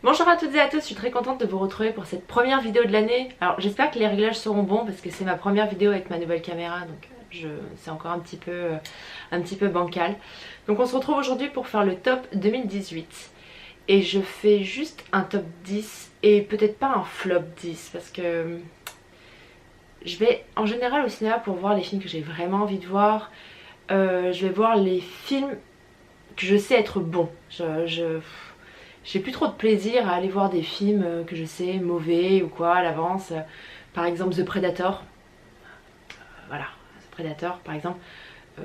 Bonjour à toutes et à tous, je suis très contente de vous retrouver pour cette première vidéo de l'année. Alors j'espère que les réglages seront bons parce que c'est ma première vidéo avec ma nouvelle caméra, donc c'est encore un petit peu bancal. Donc on se retrouve aujourd'hui pour faire le top 2018. Et je fais juste un top 10 et peut-être pas un flop 10 parce que je vais en général au cinéma pour voir les films que j'ai vraiment envie de voir. Je vais voir les films que je sais être bons. J'ai plus trop de plaisir à aller voir des films que je sais mauvais ou quoi à l'avance. Par exemple The Predator. Voilà, The Predator par exemple.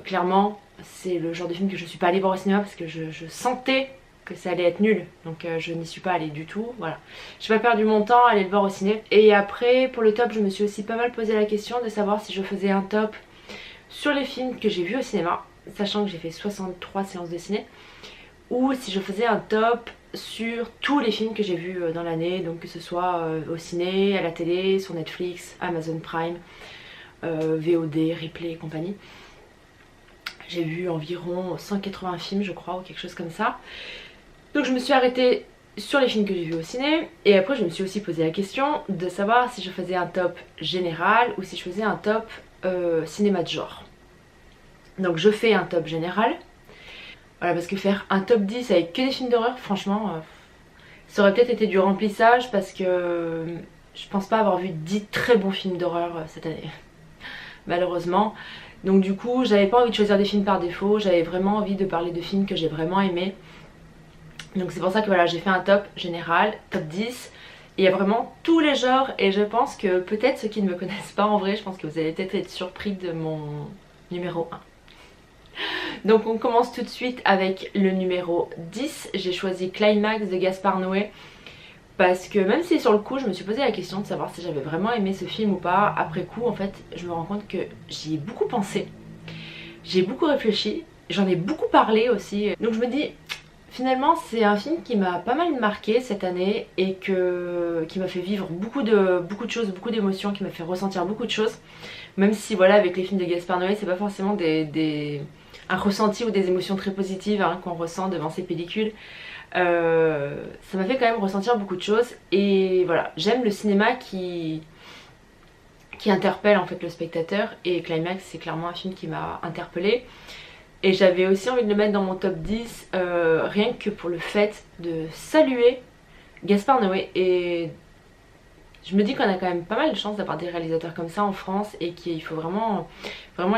Clairement, c'est le genre de film que je suis pas allée voir au cinéma parce que je sentais que ça allait être nul. Donc je n'y suis pas allée du tout. Voilà. J'ai pas perdu mon temps à aller le voir au ciné. Et après, pour le top, je me suis aussi pas mal posé la question de savoir si je faisais un top sur les films que j'ai vus au cinéma, sachant que j'ai fait 63 séances de ciné, ou si je faisais un top sur tous les films que j'ai vus dans l'année, donc que ce soit au ciné, à la télé, sur Netflix, Amazon Prime, VOD, Replay et compagnie. J'ai vu environ 180 films je crois ou quelque chose comme ça. Donc je me suis arrêtée sur les films que j'ai vus au ciné et après je me suis aussi posé la question de savoir si je faisais un top général ou si je faisais un top cinéma de genre. Donc je fais un top général. Voilà, parce que faire un top 10 avec que des films d'horreur, franchement, ça aurait peut-être été du remplissage parce que je pense pas avoir vu 10 très bons films d'horreur cette année, malheureusement. Donc du coup, j'avais pas envie de choisir des films par défaut, j'avais vraiment envie de parler de films que j'ai vraiment aimés. Donc c'est pour ça que voilà, j'ai fait un top général, top 10. Il y a vraiment tous les genres et je pense que peut-être ceux qui ne me connaissent pas en vrai, je pense que vous allez peut-être être surpris de mon numéro 1. Donc on commence tout de suite avec le numéro 10. J'ai choisi Climax de Gaspard Noé parce que même si sur le coup je me suis posé la question de savoir si j'avais vraiment aimé ce film ou pas, après coup en fait je me rends compte que j'y ai beaucoup pensé, j'ai beaucoup réfléchi, j'en ai beaucoup parlé aussi. Donc je me dis finalement c'est un film qui m'a pas mal marqué cette année et qui m'a fait vivre beaucoup de choses, beaucoup d'émotions, qui m'a fait ressentir beaucoup de choses. Même si voilà, avec les films de Gaspard Noé c'est pas forcément un ressenti ou des émotions très positives qu'on ressent devant ces pellicules. Ça m'a fait quand même ressentir beaucoup de choses et voilà, j'aime le cinéma qui interpelle en fait le spectateur et Climax c'est clairement un film qui m'a interpellée. Et j'avais aussi envie de le mettre dans mon top 10 rien que pour le fait de saluer Gaspard Noé. Et je me dis qu'on a quand même pas mal de chance d'avoir des réalisateurs comme ça en France et qu'il faut vraiment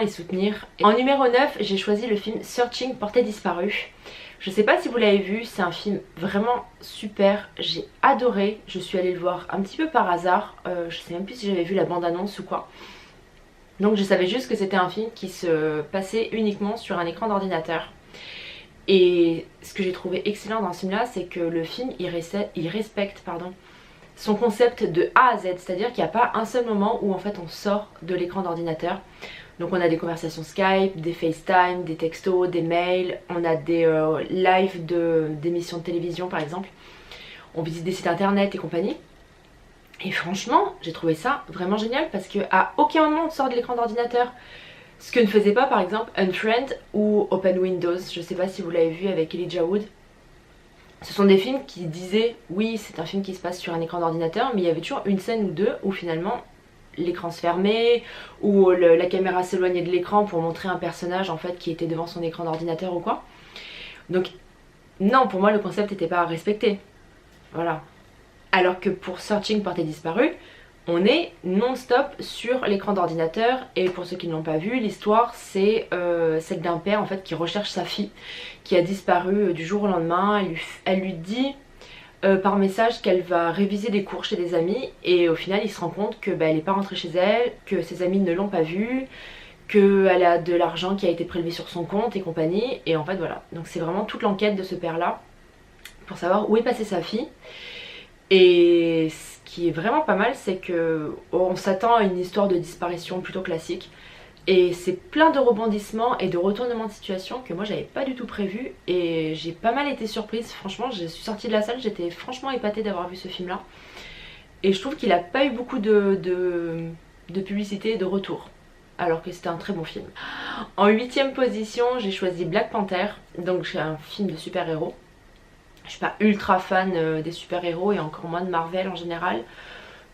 les soutenir. En numéro 9, j'ai choisi le film Searching Portée Disparue. Je sais pas si vous l'avez vu, c'est un film vraiment super, j'ai adoré. Je suis allée le voir un petit peu par hasard, je sais même plus si j'avais vu la bande-annonce ou quoi. Donc je savais juste que c'était un film qui se passait uniquement sur un écran d'ordinateur. Et ce que j'ai trouvé excellent dans ce film là, c'est que le film il respecte son concept de A à Z, c'est-à-dire qu'il n'y a pas un seul moment où en fait on sort de l'écran d'ordinateur. Donc on a des conversations Skype, des FaceTime, des textos, des mails, on a des lives d'émissions de télévision par exemple, on visite des sites internet et compagnie. Et franchement j'ai trouvé ça vraiment génial parce qu'à aucun moment on sort de l'écran d'ordinateur. Ce que ne faisait pas par exemple Unfriend ou Open Windows, je sais pas si vous l'avez vu avec Elijah Wood. Ce sont des films qui disaient oui c'est un film qui se passe sur un écran d'ordinateur, mais il y avait toujours une scène ou deux où finalement l'écran se fermait ou la caméra s'éloignait de l'écran pour montrer un personnage en fait qui était devant son écran d'ordinateur ou quoi. Donc non, pour moi le concept n'était pas à respecter. Voilà. Alors que pour Searching Portée Disparue, on est non-stop sur l'écran d'ordinateur. Et pour ceux qui ne l'ont pas vu, l'histoire c'est celle d'un père en fait qui recherche sa fille qui a disparu du jour au lendemain. Elle lui dit par message qu'elle va réviser des cours chez des amis et au final il se rend compte que elle n'est pas rentrée chez elle, que ses amis ne l'ont pas vue, qu'elle a de l'argent qui a été prélevé sur son compte et compagnie. Et en fait voilà, donc c'est vraiment toute l'enquête de ce père là pour savoir où est passée sa fille. Et ce qui est vraiment pas mal c'est que on s'attend à une histoire de disparition plutôt classique. Et c'est plein de rebondissements et de retournements de situation que moi j'avais pas du tout prévu. Et j'ai pas mal été surprise, franchement je suis sortie de la salle, j'étais franchement épatée d'avoir vu ce film là. Et je trouve qu'il a pas eu beaucoup de publicité et de retour, alors que c'était un très bon film. En 8ème position j'ai choisi Black Panther, donc c'est un film de super-héros. Je suis pas ultra fan des super-héros et encore moins de Marvel en général.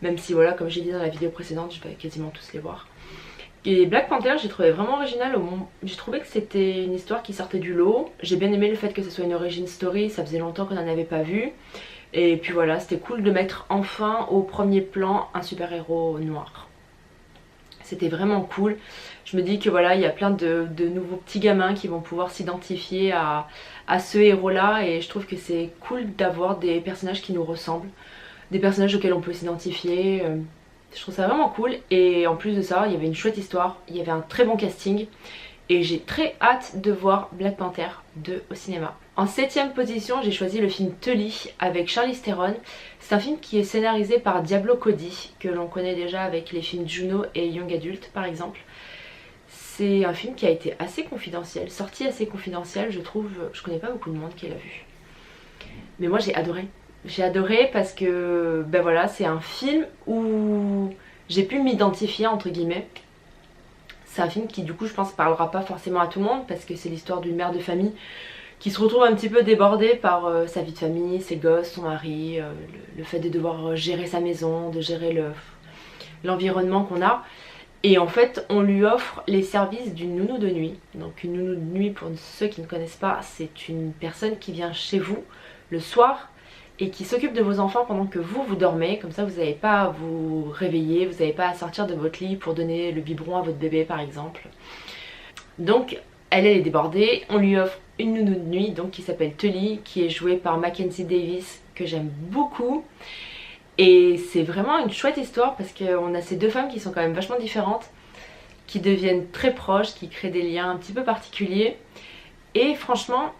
Même si voilà, comme j'ai dit dans la vidéo précédente, je vais quasiment tous les voir. Et Black Panther, j'ai trouvé vraiment original. J'ai trouvé que c'était une histoire qui sortait du lot. J'ai bien aimé le fait que ce soit une origin story, ça faisait longtemps qu'on n'en avait pas vu. Et puis voilà, c'était cool de mettre enfin au premier plan un super-héros noir. C'était vraiment cool. Je me dis que voilà, il y a plein de nouveaux petits gamins qui vont pouvoir s'identifier à ce héros-là. Et je trouve que c'est cool d'avoir des personnages qui nous ressemblent. Des personnages auxquels on peut s'identifier. Je trouve ça vraiment cool. Et en plus de ça, il y avait une chouette histoire. Il y avait un très bon casting. Et j'ai très hâte de voir Black Panther 2 au cinéma. En 7ème position, j'ai choisi le film Tully avec Charlize Theron. C'est un film qui est scénarisé par Diablo Cody, que l'on connaît déjà avec les films Juno et Young Adult par exemple. C'est un film qui a été assez confidentiel, sorti assez confidentiel, je trouve. Je connais pas beaucoup de monde qui l'a vu. Mais moi j'ai adoré. J'ai adoré parce que ben voilà, c'est un film où j'ai pu m'identifier entre guillemets. C'est un film qui du coup je pense parlera pas forcément à tout le monde parce que c'est l'histoire d'une mère de famille qui se retrouve un petit peu débordée par sa vie de famille, ses gosses, son mari, le fait de devoir gérer sa maison, de gérer l'environnement qu'on a. Et en fait on lui offre les services d'une nounou de nuit. Donc une nounou de nuit, pour ceux qui ne connaissent pas, c'est une personne qui vient chez vous le soir et qui s'occupe de vos enfants pendant que vous dormez. Comme ça vous n'avez pas à vous réveiller, vous n'avez pas à sortir de votre lit pour donner le biberon à votre bébé par exemple. Donc elle est débordée, on lui offre une nounou de nuit donc qui s'appelle Tully, qui est jouée par Mackenzie Davis, que j'aime beaucoup. Et c'est vraiment une chouette histoire parce qu'on a ces deux femmes qui sont quand même vachement différentes, qui deviennent très proches, qui créent des liens un petit peu particuliers. Et franchement,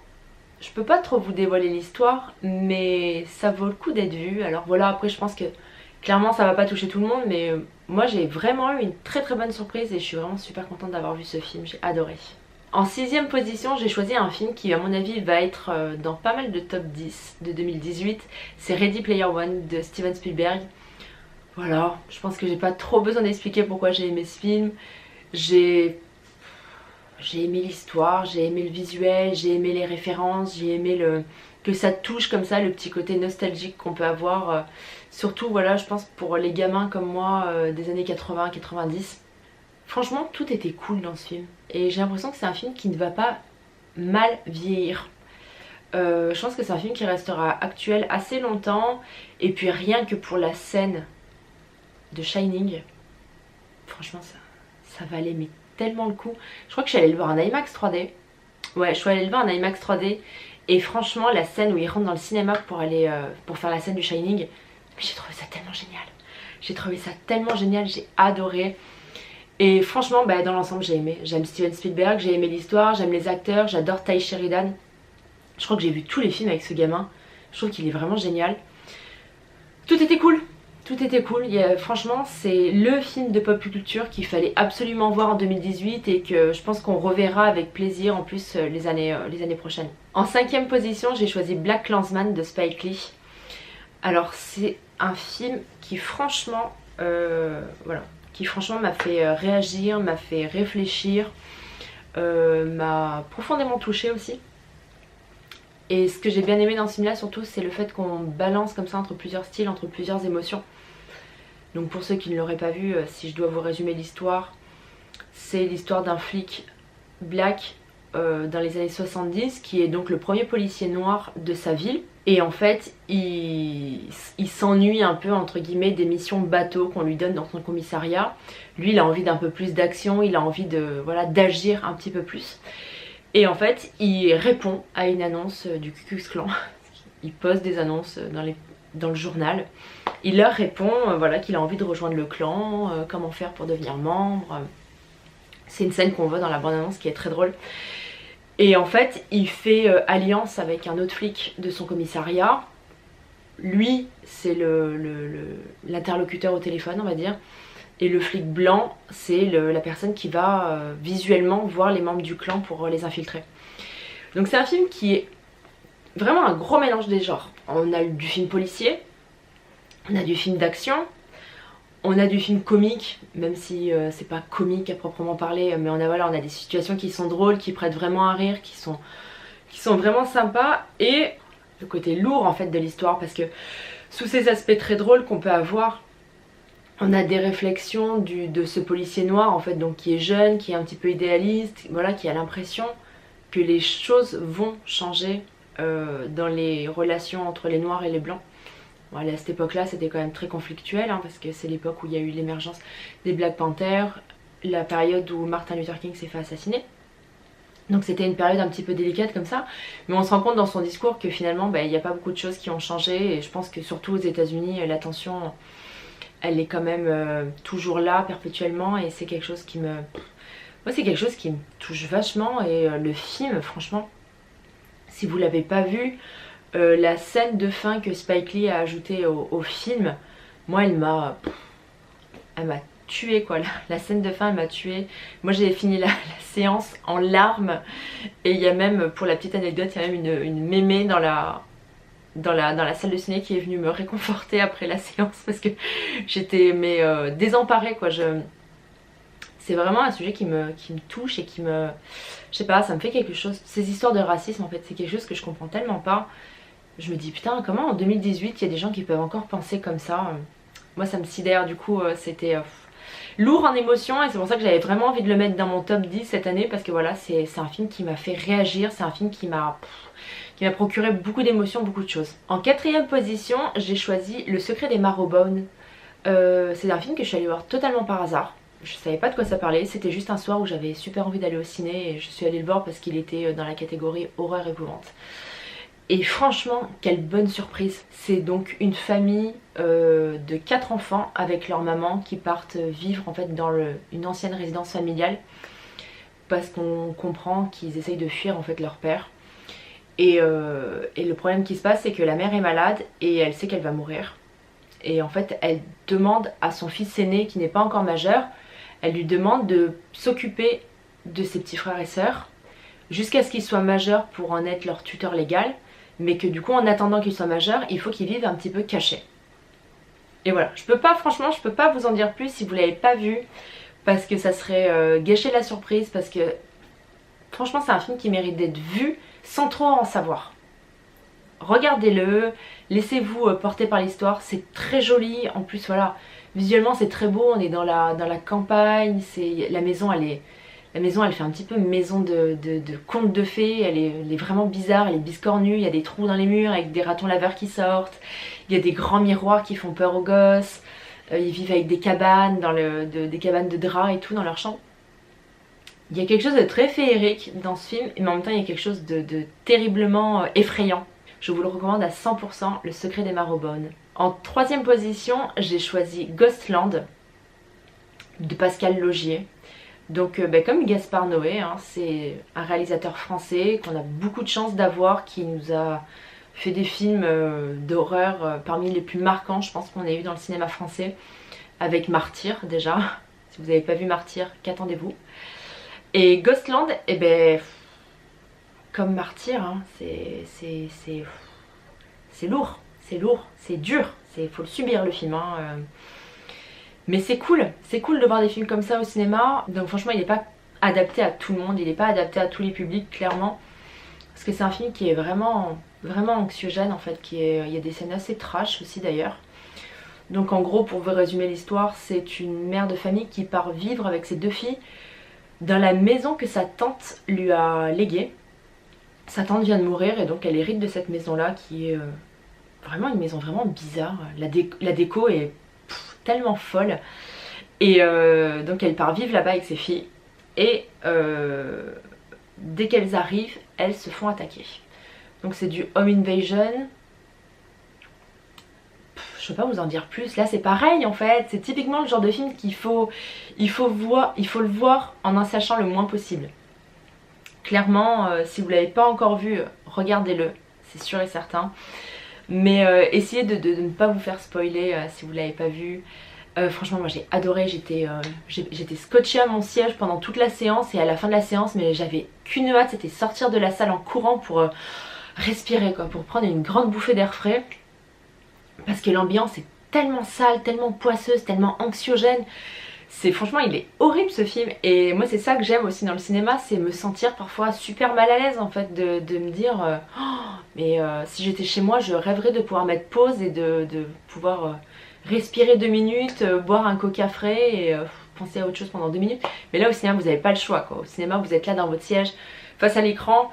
je peux pas trop vous dévoiler l'histoire, mais ça vaut le coup d'être vu. Alors voilà, après je pense que clairement ça va pas toucher tout le monde, mais moi j'ai vraiment eu une très bonne surprise et je suis vraiment super contente d'avoir vu ce film, j'ai adoré. En 6ème position, j'ai choisi un film qui à mon avis va être dans pas mal de top 10 de 2018. C'est Ready Player One de Steven Spielberg. Voilà, je pense que j'ai pas trop besoin d'expliquer pourquoi j'ai aimé ce film. J'ai aimé l'histoire, j'ai aimé le visuel, j'ai aimé les références, j'ai aimé que ça touche comme ça, le petit côté nostalgique qu'on peut avoir. Surtout voilà, je pense pour les gamins comme moi des années 80-90. Franchement, tout était cool dans ce film. Et j'ai l'impression que c'est un film qui ne va pas mal vieillir. Je pense que c'est un film qui restera actuel assez longtemps. Et puis rien que pour la scène de Shining, franchement ça valait mais tellement le coup. Je crois que je suis allée le voir en IMAX 3D. Ouais, je suis allée le voir en IMAX 3D. Et franchement, la scène où il rentre dans le cinéma pour aller pour faire la scène du Shining, j'ai trouvé ça tellement génial. J'ai trouvé ça tellement génial, j'ai adoré. Et franchement, bah, dans l'ensemble, j'ai aimé. J'aime Steven Spielberg, j'ai aimé l'histoire, j'aime les acteurs, j'adore Ty Sheridan. Je crois que j'ai vu tous les films avec ce gamin. Je trouve qu'il est vraiment génial. Tout était cool. Tout était cool. Franchement, c'est le film de pop culture qu'il fallait absolument voir en 2018 et que je pense qu'on reverra avec plaisir en plus les années prochaines. En 5ème position, j'ai choisi BlacKkKlansman de Spike Lee. Alors, c'est un film qui franchement, voilà, qui franchement m'a fait réagir, m'a fait réfléchir, m'a profondément touchée aussi. Et ce que j'ai bien aimé dans ce film là surtout, c'est le fait qu'on balance comme ça entre plusieurs styles, entre plusieurs émotions. Donc pour ceux qui ne l'auraient pas vu, si je dois vous résumer l'histoire, c'est l'histoire d'un flic black dans les années 70 qui est donc le premier policier noir de sa ville. Et en fait il s'ennuie un peu entre guillemets des missions bateau qu'on lui donne dans son commissariat. Lui il a envie d'un peu plus d'action, il a envie de voilà, d'agir un petit peu plus. Et en fait il répond à une annonce du Ku Klux Klan. Il poste des annonces dans le journal. Il leur répond voilà, qu'il a envie de rejoindre le clan, comment faire pour devenir membre. C'est une scène qu'on voit dans la bande-annonce qui est très drôle. Et en fait il fait alliance avec un autre flic de son commissariat. Lui c'est l'interlocuteur au téléphone on va dire. Et le flic blanc c'est la personne qui va visuellement voir les membres du clan pour les infiltrer. Donc c'est un film qui est vraiment un gros mélange des genres. On a du film policier, on a du film d'action, on a du film comique, même si c'est pas comique à proprement parler, mais on a des situations qui sont drôles, qui prêtent vraiment à rire, qui sont vraiment sympas. Et le côté lourd en fait de l'histoire, parce que sous ces aspects très drôles qu'on peut avoir, on a des réflexions de ce policier noir en fait, donc qui est jeune, qui est un petit peu idéaliste, voilà, qui a l'impression que les choses vont changer dans les relations entre les noirs et les blancs. Bon, à cette époque là c'était quand même très conflictuel, hein, parce que c'est l'époque où il y a eu l'émergence des Black Panthers, la période où Martin Luther King s'est fait assassiner. Donc c'était une période un petit peu délicate comme ça, mais on se rend compte dans son discours que finalement il n'y a pas beaucoup de choses qui ont changé, et je pense que surtout aux États-Unis la tension elle est quand même toujours là perpétuellement, et c'est quelque chose qui me... Moi c'est quelque chose qui me touche vachement, et le film franchement, si vous l'avez pas vu, la scène de fin que Spike Lee a ajoutée au film, moi elle m'a tuée quoi, la scène de fin elle m'a tuée. Moi j'ai fini la séance en larmes, et il y a même, pour la petite anecdote, il y a même une mémé dans la salle de ciné qui est venue me réconforter après la séance, parce que j'étais désemparée quoi. C'est vraiment un sujet qui me touche et qui me... Je sais pas, ça me fait quelque chose. Ces histoires de racisme en fait, c'est quelque chose que je comprends tellement pas. Je me dis putain, comment en 2018 il y a des gens qui peuvent encore penser comme ça. Moi ça me sidère, du coup c'était lourd en émotion, et c'est pour ça que j'avais vraiment envie de le mettre dans mon top 10 cette année, parce que voilà, c'est un film qui m'a fait réagir, c'est un film qui m'a procuré beaucoup d'émotions, beaucoup de choses. En quatrième position, j'ai choisi Le Secret des Marrowbone. C'est un film que je suis allée voir totalement par hasard. Je savais pas de quoi ça parlait, c'était juste un soir où j'avais super envie d'aller au ciné, et je suis allée le voir parce qu'il était dans la catégorie horreur épouvante. Et franchement, quelle bonne surprise. C'est donc une famille de 4 enfants avec leur maman qui partent vivre en fait dans une ancienne résidence familiale, parce qu'on comprend qu'ils essayent de fuir en fait leur père. Et le problème qui se passe, c'est que la mère est malade et elle sait qu'elle va mourir. Et en fait elle demande à son fils aîné qui n'est pas encore majeur, elle lui demande de s'occuper de ses petits frères et sœurs jusqu'à ce qu'ils soient majeurs pour en être leur tuteur légal, mais que du coup en attendant qu'ils soient majeurs, il faut qu'ils vivent un petit peu cachés. Et voilà, franchement je peux pas vous en dire plus si vous l'avez pas vu, parce que ça serait gâcher la surprise, parce que franchement c'est un film qui mérite d'être vu sans trop en savoir. Regardez-le, laissez-vous porter par l'histoire, c'est très joli, en plus voilà, visuellement c'est très beau, on est dans la campagne, la maison elle fait un petit peu maison de conte de fées, elle est vraiment bizarre, elle est biscornue, il y a des trous dans les murs avec des ratons laveurs qui sortent, il y a des grands miroirs qui font peur aux gosses, ils vivent avec des cabanes, des cabanes de draps et tout dans leur chambre. Il y a quelque chose de très féerique dans ce film, mais en même temps il y a quelque chose de terriblement effrayant. Je vous le recommande à 100%, Le Secret des Marrowbone. En troisième position, j'ai choisi Ghostland de Pascal Laugier. Donc comme Gaspard Noé, hein, c'est un réalisateur français qu'on a beaucoup de chance d'avoir, qui nous a fait des films d'horreur parmi les plus marquants, je pense, qu'on ait eu dans le cinéma français, avec Martyr déjà. Si vous n'avez pas vu Martyr, qu'attendez-vous? Et Ghostland, eh ben, comme Martyr, hein, c'est lourd, c'est dur, faut le subir le film. Hein, mais c'est cool de voir des films comme ça au cinéma. Donc franchement il n'est pas adapté à tout le monde, il n'est pas adapté à tous les publics clairement. Parce que c'est un film qui est vraiment anxiogène en fait, il y a des scènes assez trash aussi d'ailleurs. Donc en gros, pour vous résumer l'histoire, c'est une mère de famille qui part vivre avec ses 2 filles dans la maison que sa tante lui a léguée. Sa tante vient de mourir et donc elle hérite de cette maison là, qui est vraiment une maison vraiment bizarre. La déco est tellement folle, et donc elle part vivre là-bas avec ses filles, et dès qu'elles arrivent elles se font attaquer. Donc c'est du home invasion. Je peux pas vous en dire plus, là c'est pareil en fait, c'est typiquement le genre de film qu'il faut le voir en sachant le moins possible. Clairement si vous l'avez pas encore vu, regardez-le, c'est sûr et certain. Mais essayez de ne pas vous faire spoiler si vous l'avez pas vu. Franchement moi j'ai adoré, j'étais scotchée à mon siège pendant toute la séance, et à la fin de la séance, mais j'avais qu'une hâte, c'était sortir de la salle en courant pour respirer quoi, pour prendre une grande bouffée d'air frais. Parce que l'ambiance est tellement sale, tellement poisseuse, tellement anxiogène, Franchement, il est horrible ce film. Et moi, c'est ça que j'aime aussi dans le cinéma, c'est me sentir parfois super mal à l'aise en fait, de me dire si j'étais chez moi, je rêverais de pouvoir mettre pause et de pouvoir respirer 2 minutes, boire un coca frais et penser à autre chose pendant 2 minutes. Mais là au cinéma, vous n'avez pas le choix quoi. Au cinéma, vous êtes là dans votre siège face à l'écran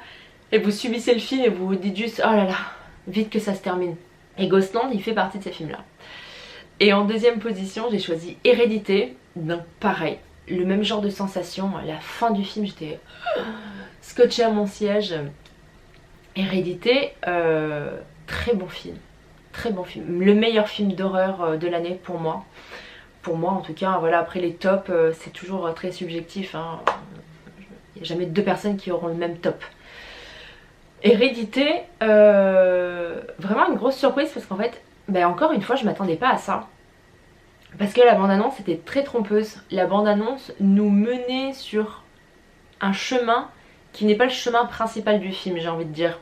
et vous subissez le film et vous vous dites juste oh là là, vite que ça se termine. Et Ghostland, il fait partie de ces films là. Et en deuxième position, j'ai choisi Hérédité. Donc pareil, le même genre de sensation. À la fin du film, j'étais scotchée à mon siège. Hérédité, très bon film. Très bon film. Le meilleur film d'horreur de l'année pour moi. Pour moi en tout cas, voilà, après les tops, c'est toujours très subjectif. Hein. Il n'y a jamais 2 personnes qui auront le même top. Hérédité, vraiment une grosse surprise parce qu'en fait, encore une fois, je m'attendais pas à ça. Parce que la bande-annonce était très trompeuse. La bande-annonce nous menait sur un chemin qui n'est pas le chemin principal du film, j'ai envie de dire.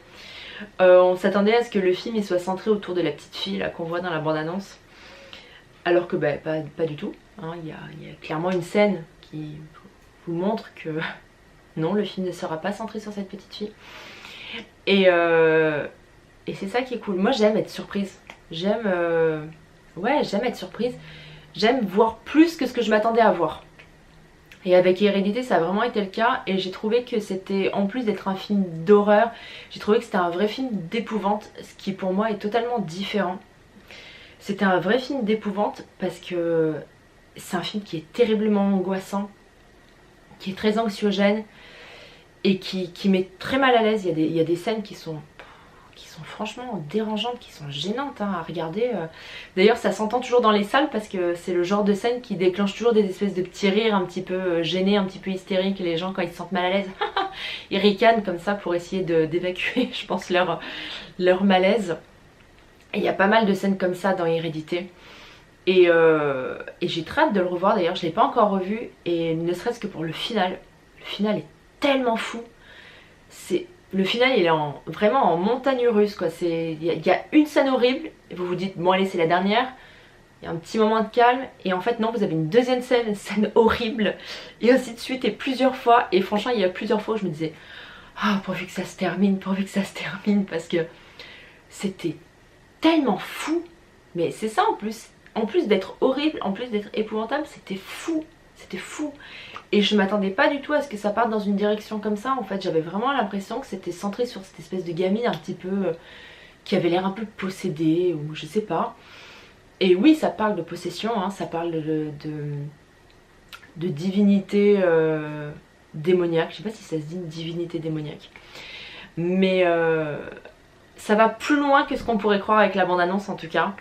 On s'attendait à ce que le film il soit centré autour de la petite fille là qu'on voit dans la bande-annonce. Alors que pas du tout. Hein. Il y a clairement une scène qui vous montre que non, le film ne sera pas centré sur cette petite fille. Et c'est ça qui est cool. Moi j'aime être surprise. J'aime être surprise. J'aime voir plus que ce que je m'attendais à voir. Et avec Hérédité ça a vraiment été le cas. Et j'ai trouvé que c'était, en plus d'être un film d'horreur, j'ai trouvé que c'était un vrai film d'épouvante. Ce qui pour moi est totalement différent. C'était un vrai film d'épouvante parce que c'est un film qui est terriblement angoissant, qui est très anxiogène et qui met très mal à l'aise. Il y a des scènes qui sont franchement dérangeantes, qui sont gênantes hein, à regarder. D'ailleurs ça s'entend toujours dans les salles parce que c'est le genre de scène qui déclenche toujours des espèces de petits rires un petit peu gênés, un petit peu hystériques. Les gens quand ils se sentent mal à l'aise, ils ricanent comme ça pour essayer d'évacuer je pense leur malaise. Et il y a pas mal de scènes comme ça dans Hérédité. Et j'ai très hâte de le revoir d'ailleurs, je ne l'ai pas encore revu. Et ne serait-ce que pour le final. Le final est tellement fou. Le final il est vraiment en montagne russe quoi. Il y a une scène horrible et vous vous dites bon allez c'est la dernière. Il y a un petit moment de calme et en fait non, vous avez une deuxième scène, une scène horrible. Et ainsi de suite et plusieurs fois. Et franchement il y a plusieurs fois où je me disais pourvu que ça se termine, pourvu que ça se termine. Parce que c'était tellement fou. Mais c'est ça en plus d'être horrible, en plus d'être épouvantable, c'était fou. C'était fou. Et je m'attendais pas du tout à ce que ça parte dans une direction comme ça. En fait j'avais vraiment l'impression que c'était centré sur cette espèce de gamine un petit peu qui avait l'air un peu possédée ou je sais pas. Et oui ça parle de possession hein, ça parle de divinité démoniaque. Je sais pas si ça se dit une divinité démoniaque. Mais ça va plus loin que ce qu'on pourrait croire avec la bande-annonce en tout cas.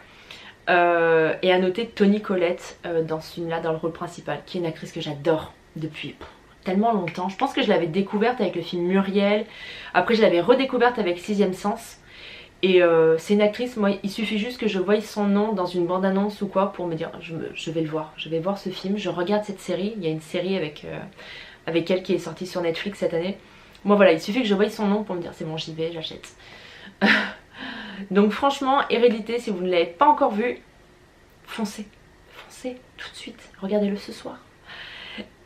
Et à noter Toni Collette dans ce film là, dans le rôle principal, qui est une actrice que j'adore depuis tellement longtemps. Je pense que je l'avais découverte avec le film Muriel, après je l'avais redécouverte avec Sixième Sens. Et c'est une actrice, moi il suffit juste que je voie son nom dans une bande-annonce ou quoi pour me dire je vais le voir, je vais voir ce film, je regarde cette série. Il y a une série avec elle qui est sortie sur Netflix cette année. Moi voilà, il suffit que je voie son nom pour me dire c'est bon j'y vais, j'achète. Donc franchement, Hérédité, si vous ne l'avez pas encore vu, foncez tout de suite, regardez-le ce soir.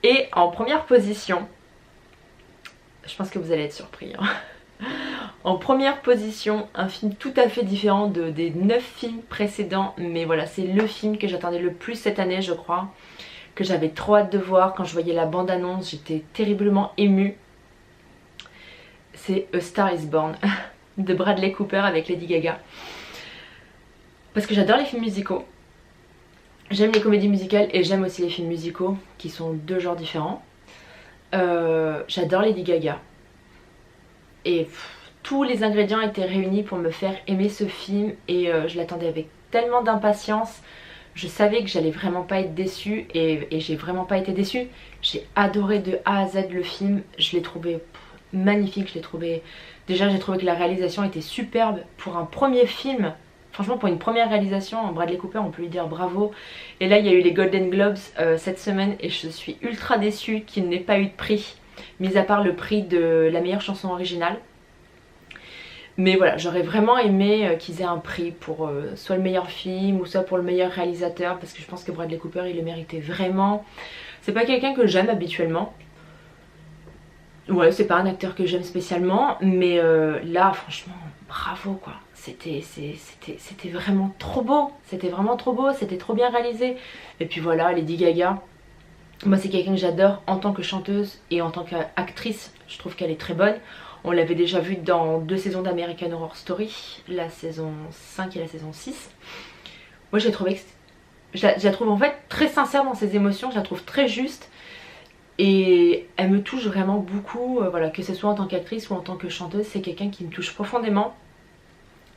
Et en première position, je pense que vous allez être surpris hein. En première position, un film tout à fait différent des 9 films précédents. Mais voilà, c'est le film que j'attendais le plus cette année je crois, que j'avais trop hâte de voir. Quand je voyais la bande-annonce, j'étais terriblement émue. C'est A Star Is Born de Bradley Cooper avec Lady Gaga. Parce que j'adore les films musicaux. J'aime les comédies musicales et j'aime aussi les films musicaux qui sont 2 genres différents. J'adore Lady Gaga. Et tous les ingrédients étaient réunis pour me faire aimer ce film. Et je l'attendais avec tellement d'impatience. Je savais que j'allais vraiment pas être déçue. Et j'ai vraiment pas été déçue. J'ai adoré de A à Z le film. Je l'ai trouvé magnifique. Déjà j'ai trouvé que la réalisation était superbe pour un premier film. Franchement pour une première réalisation, Bradley Cooper on peut lui dire bravo. Et là il y a eu les Golden Globes cette semaine et je suis ultra déçue qu'il n'ait pas eu de prix, mis à part le prix de la meilleure chanson originale. Mais voilà, j'aurais vraiment aimé qu'ils aient un prix pour soit le meilleur film ou soit pour le meilleur réalisateur, parce que je pense que Bradley Cooper il le méritait vraiment. C'est pas quelqu'un que j'aime habituellement. Ouais, c'est pas un acteur que j'aime spécialement, mais là franchement bravo quoi. C'était vraiment trop beau, c'était vraiment trop beau, c'était trop bien réalisé. Et puis voilà, Lady Gaga, moi c'est quelqu'un que j'adore en tant que chanteuse et en tant qu'actrice, je trouve qu'elle est très bonne. On l'avait déjà vue dans 2 saisons d'American Horror Story, la saison 5 et la saison 6. Moi j'ai trouvé que je la trouve en fait très sincère dans ses émotions, je la trouve très juste. Et elle me touche vraiment beaucoup, voilà, que ce soit en tant qu'actrice ou en tant que chanteuse, c'est quelqu'un qui me touche profondément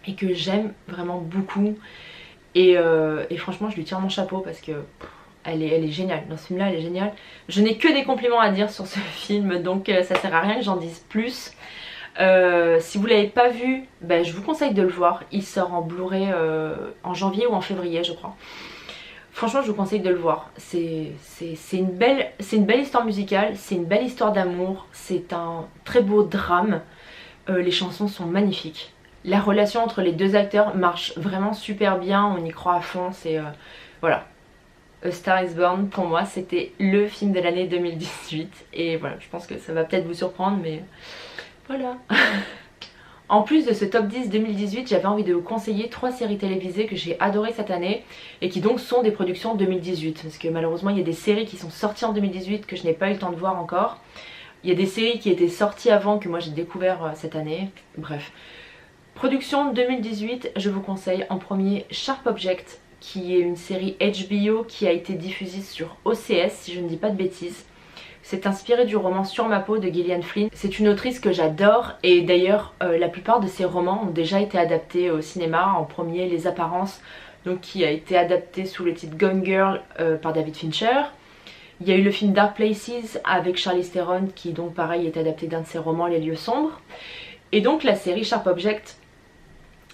et que j'aime vraiment beaucoup. Et franchement je lui tire mon chapeau parce que elle est géniale, dans ce film là elle est géniale. Je n'ai que des compliments à dire sur ce film, donc ça sert à rien que j'en dise plus. Si vous l'avez pas vu, ben, je vous conseille de le voir, il sort en Blu-ray en janvier ou en février je crois. Franchement je vous conseille de le voir, c'est une belle histoire musicale, c'est une belle histoire d'amour, c'est un très beau drame, les chansons sont magnifiques. La relation entre les 2 acteurs marche vraiment super bien, on y croit à fond, c'est voilà. A Star is Born pour moi c'était le film de l'année 2018 et voilà, je pense que ça va peut-être vous surprendre mais voilà. En plus de ce top 10 2018, j'avais envie de vous conseiller 3 séries télévisées que j'ai adorées cette année et qui donc sont des productions 2018 parce que malheureusement il y a des séries qui sont sorties en 2018 que je n'ai pas eu le temps de voir encore. Il y a des séries qui étaient sorties avant que moi j'ai découvert cette année, bref. Production 2018, je vous conseille en premier Sharp Object qui est une série HBO qui a été diffusée sur OCS si je ne dis pas de bêtises. C'est inspiré du roman Sur ma peau de Gillian Flynn. C'est une autrice que j'adore et d'ailleurs la plupart de ses romans ont déjà été adaptés au cinéma. En premier Les Apparences, donc, qui a été adapté sous le titre Gone Girl par David Fincher. Il y a eu le film Dark Places avec Charlize Theron qui donc pareil est adapté d'un de ses romans Les Lieux Sombres. Et donc la série Sharp Object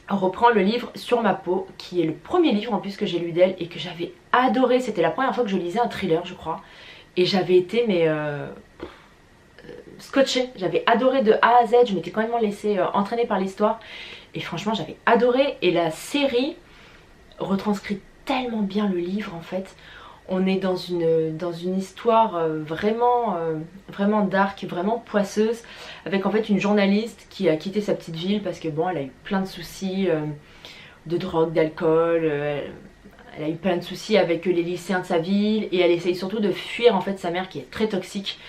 reprend le livre Sur ma peau qui est le premier livre en plus que j'ai lu d'elle et que j'avais adoré. C'était la première fois que je lisais un thriller je crois. Et j'avais été mais scotchée, j'avais adoré de A à Z, je m'étais quand même laissée entraîner par l'histoire. Et franchement j'avais adoré et la série retranscrit tellement bien le livre en fait. On est dans une histoire vraiment dark, vraiment poisseuse, avec en fait une journaliste qui a quitté sa petite ville parce que bon elle a eu plein de soucis de drogue, d'alcool, elle a eu plein de soucis avec les lycéens de sa ville et elle essaye surtout de fuir en fait sa mère qui est très toxique,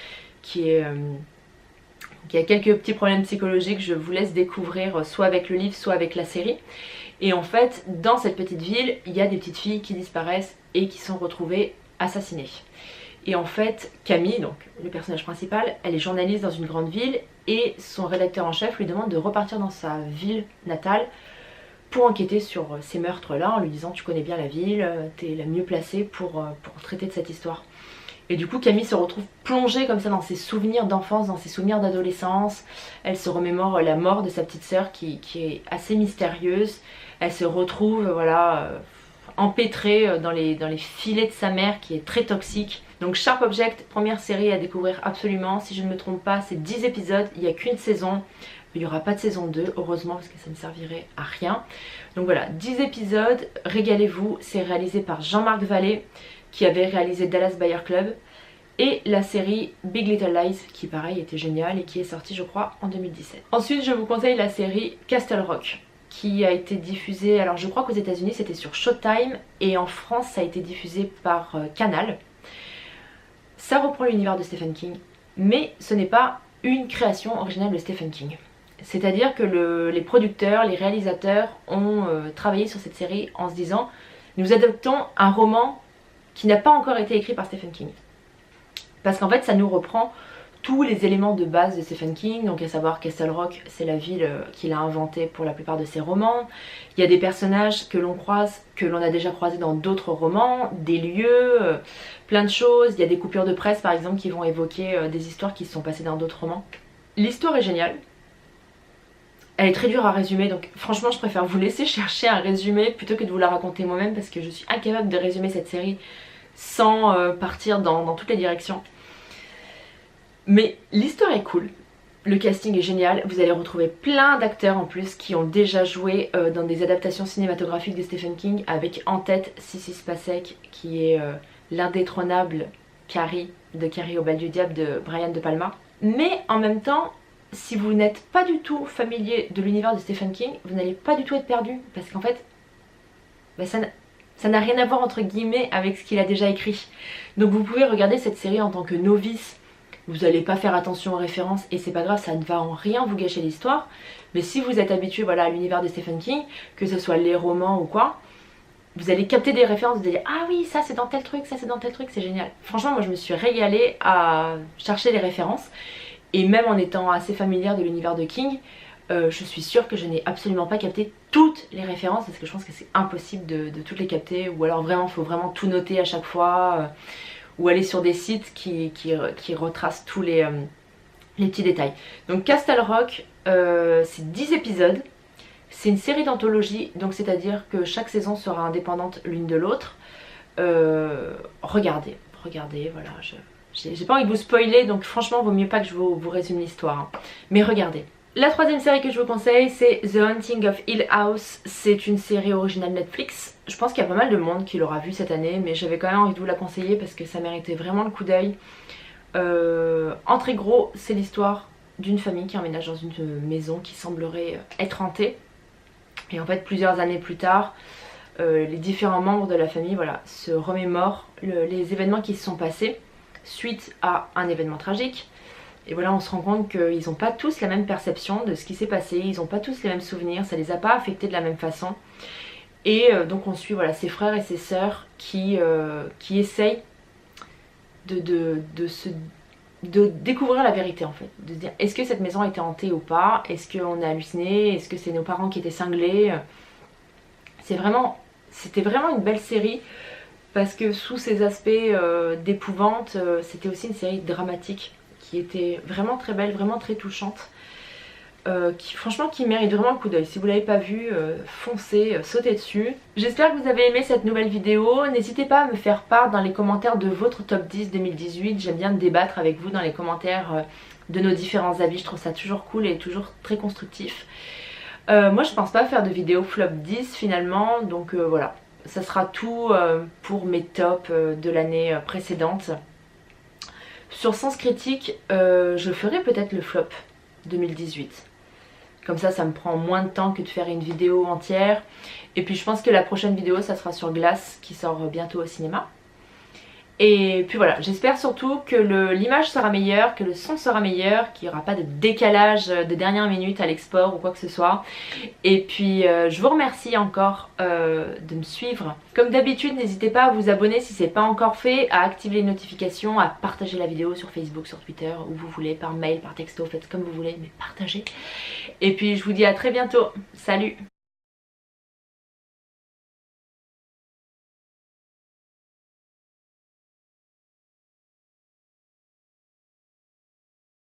qui a quelques petits problèmes psychologiques, je vous laisse découvrir soit avec le livre soit avec la série. Et en fait dans cette petite ville il y a des petites filles qui disparaissent et qui sont retrouvées assassinées. Et en fait Camille, donc le personnage principal, elle est journaliste dans une grande ville et son rédacteur en chef lui demande de repartir dans sa ville natale pour enquêter sur ces meurtres là en lui disant tu connais bien la ville, t'es la mieux placée pour traiter de cette histoire. Et du coup Camille se retrouve plongée comme ça dans ses souvenirs d'enfance, dans ses souvenirs d'adolescence. Elle se remémore la mort de sa petite sœur qui est assez mystérieuse. Elle se retrouve voilà empêtrée dans les filets de sa mère qui est très toxique. Donc Sharp Object, première série à découvrir absolument. Si je ne me trompe pas c'est 10 épisodes, il n'y a qu'une saison. Il n'y aura pas de saison 2 heureusement parce que ça ne servirait à rien. Donc voilà, 10 épisodes, régalez-vous. C'est réalisé par Jean-Marc Vallée qui avait réalisé Dallas Buyer Club et la série Big Little Lies qui pareil était géniale et qui est sortie je crois en 2017. Ensuite je vous conseille la série Castle Rock qui a été diffusée, alors je crois qu'aux États-Unis c'était sur Showtime et en France ça a été diffusé par Canal. Ça reprend l'univers de Stephen King mais ce n'est pas une création originale de Stephen King. C'est-à-dire que les producteurs, les réalisateurs ont travaillé sur cette série en se disant nous adoptons un roman qui n'a pas encore été écrit par Stephen King. Parce qu'en fait ça nous reprend tous les éléments de base de Stephen King, donc à savoir Castle Rock, c'est la ville qu'il a inventée pour la plupart de ses romans. Il y a des personnages que l'on croise, que l'on a déjà croisés dans d'autres romans, des lieux, plein de choses. Il y a des coupures de presse par exemple qui vont évoquer des histoires qui se sont passées dans d'autres romans. L'histoire est géniale. Elle est très dure à résumer donc franchement je préfère vous laisser chercher un résumé plutôt que de vous la raconter moi-même parce que je suis incapable de résumer cette série sans partir dans toutes les directions. Mais l'histoire est cool, Le casting est génial, vous allez retrouver plein d'acteurs en plus qui ont déjà joué dans des adaptations cinématographiques de Stephen King, avec en tête Sissy Spacek qui est l'indétrônable Carrie de Carrie au bal du diable de Brian De Palma. Mais en même temps, si vous n'êtes pas du tout familier de l'univers de Stephen King, vous n'allez pas du tout être perdu, parce qu'en fait, ça n'a rien à voir entre guillemets avec ce qu'il a déjà écrit. Donc vous pouvez regarder cette série en tant que novice. Vous n'allez pas faire attention aux références et c'est pas grave, ça ne va en rien vous gâcher l'histoire. Mais si vous êtes habitué voilà, à l'univers de Stephen King, que ce soit les romans ou quoi, vous allez capter des références, vous allez dire ah oui ça c'est dans tel truc, ça c'est dans tel truc, c'est génial. Franchement moi je me suis régalée à chercher les références et même en étant assez familière de l'univers de King, je suis sûre que je n'ai absolument pas capté toutes les références parce que je pense que c'est impossible de toutes les capter, ou alors vraiment il faut vraiment tout noter à chaque fois. Ou aller sur des sites qui retracent tous les petits détails. Donc Castle Rock, c'est 10 épisodes. C'est une série d'anthologie, donc c'est-à-dire que chaque saison sera indépendante l'une de l'autre. Regardez, voilà. J'ai pas envie de vous spoiler, donc franchement, vaut mieux pas que je vous résume l'histoire. Hein. Mais regardez. La troisième série que je vous conseille, c'est The Haunting of Hill House. C'est une série originale Netflix. Je pense qu'il y a pas mal de monde qui l'aura vue cette année, mais j'avais quand même envie de vous la conseiller parce que ça méritait vraiment le coup d'œil. En très gros, c'est l'histoire d'une famille qui emménage dans une maison qui semblerait être hantée. Et en fait, plusieurs années plus tard, les différents membres de la famille voilà, se remémorent les événements qui se sont passés suite à un événement tragique. Et voilà, on se rend compte qu'ils n'ont pas tous la même perception de ce qui s'est passé, ils n'ont pas tous les mêmes souvenirs, ça les a pas affectés de la même façon. Et donc on suit voilà, ses frères et ses sœurs qui essayent de découvrir la vérité en fait. De se dire est-ce que cette maison a été hantée ou pas, est-ce qu'on a halluciné, est-ce que c'est nos parents qui étaient cinglés. C'était vraiment une belle série. Parce que sous ces aspects d'épouvante, c'était aussi une série dramatique qui était vraiment très belle, vraiment très touchante, franchement qui mérite vraiment le coup d'œil. Si vous ne l'avez pas vu, foncez, sautez dessus. J'espère que vous avez aimé cette nouvelle vidéo. N'hésitez pas à me faire part dans les commentaires de votre top 10 2018. J'aime bien débattre avec vous dans les commentaires de nos différents avis. Je trouve ça toujours cool et toujours très constructif. Moi je pense pas faire de vidéo flop 10 finalement, donc voilà. Ça sera tout pour mes tops de l'année précédente. Sur Sens Critique, je ferai peut-être le flop 2018. Comme ça me prend moins de temps que de faire une vidéo entière. Et puis je pense que la prochaine vidéo, ça sera sur Glass, qui sort bientôt au cinéma. Et puis voilà, j'espère surtout que l'image sera meilleure, que le son sera meilleur, qu'il n'y aura pas de décalage de dernière minute à l'export ou quoi que ce soit. Et puis je vous remercie encore de me suivre. Comme d'habitude, n'hésitez pas à vous abonner si ce n'est pas encore fait, à activer les notifications, à partager la vidéo sur Facebook, sur Twitter, où vous voulez, par mail, par texto, faites comme vous voulez, mais partagez. Et puis je vous dis à très bientôt. Salut!